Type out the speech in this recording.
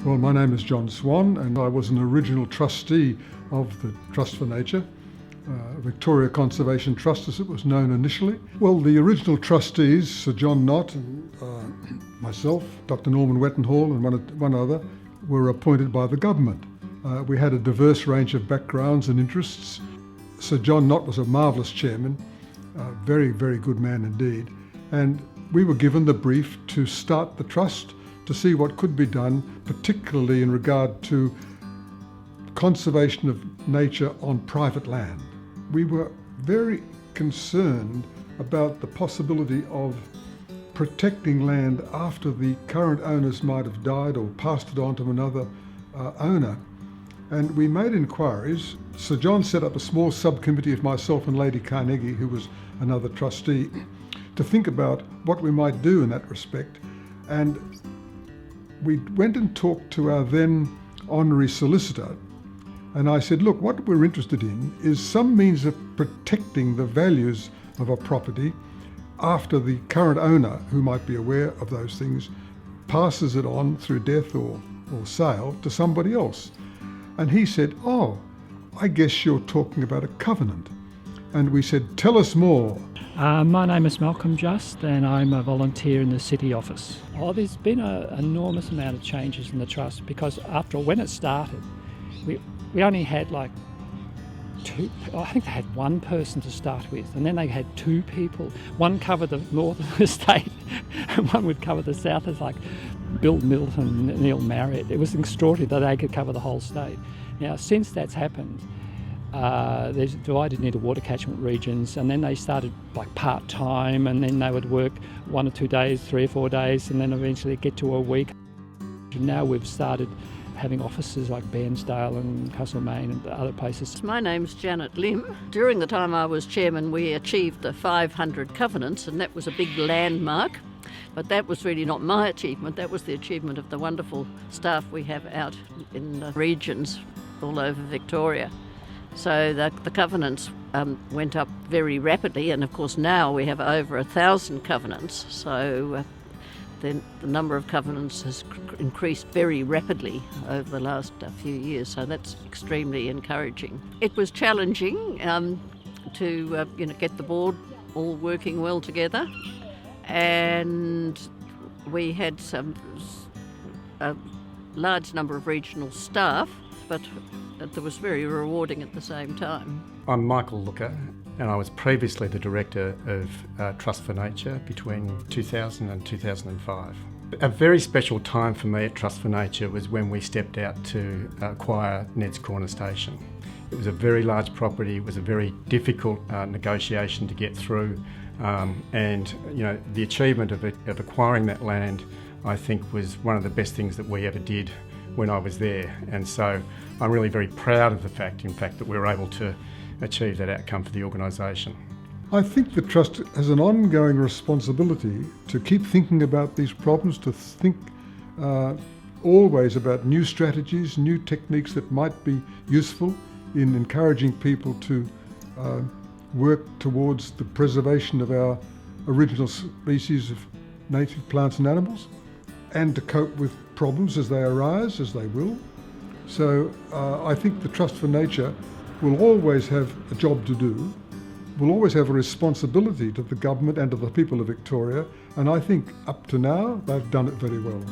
Well, my name is John Swan and I was an original trustee of the Trust for Nature, Victoria Conservation Trust as it was known initially. Well, the original trustees, Sir John Knott and myself, Dr Norman Wetenhall and one other, were appointed by the government. We had a diverse range of backgrounds and interests. Sir John Knott was a marvellous chairman, a very, very good man indeed, and we were given the brief to start the trust to see what could be done, particularly in regard to conservation of nature on private land. We were very concerned about the possibility of protecting land after the current owners might have died or passed it on to another owner. And we made inquiries. Sir John set up a small subcommittee of myself and Lady Carnegie, who was another trustee, to think about what we might do in that respect. And we went and talked to our then honorary solicitor, and I said, look, what we're interested in is some means of protecting the values of a property after the current owner, who might be aware of those things, passes it on through death or sale to somebody else. And he said, oh, I guess you're talking about a covenant. And we said, tell us more. My name is Malcolm Just and I'm a volunteer in the City Office. There's been an enormous amount of changes in the Trust because when it started, we only had like two, I think they had one person to start with, and then they had two people. One covered the north of the state and one would cover the south. It's like Bill Middleton and Neil Marriott. It was extraordinary that they could cover the whole state. Now, since that's happened, there's divided into water catchment regions, and then they started like part-time, and then they would work 1 or 2 days, 3 or 4 days, and then eventually get to a week. And now we've started having offices like Bairnsdale and Castlemaine and other places. My name's Janet Lim. During the time I was chairman, we achieved the 500 covenants, and that was a big landmark. But that was really not my achievement. That was the achievement of the wonderful staff we have out in the regions all over Victoria. So the covenants went up very rapidly, and of course now we have over 1,000 covenants. So the number of covenants has increased very rapidly over the last few years. So that's extremely encouraging. It was challenging to get the board all working well together, and we had a large number of regional staff, but that was very rewarding at the same time. I'm Michael Looker, and I was previously the Director of Trust for Nature between 2000 and 2005. A very special time for me at Trust for Nature was when we stepped out to acquire Ned's Corner Station. It was a very large property, it was a very difficult negotiation to get through, and the achievement of acquiring that land, I think, was one of the best things that we ever did when I was there. And so I'm really very proud of the fact, that we were able to achieve that outcome for the organisation. I think the Trust has an ongoing responsibility to keep thinking about these problems, to think always about new strategies, new techniques that might be useful in encouraging people to work towards the preservation of our original species of native plants and animals, and to cope with problems as they arise, as they will. So I think the Trust for Nature will always have a job to do, will always have a responsibility to the government and to the people of Victoria, and I think up to now they've done it very well.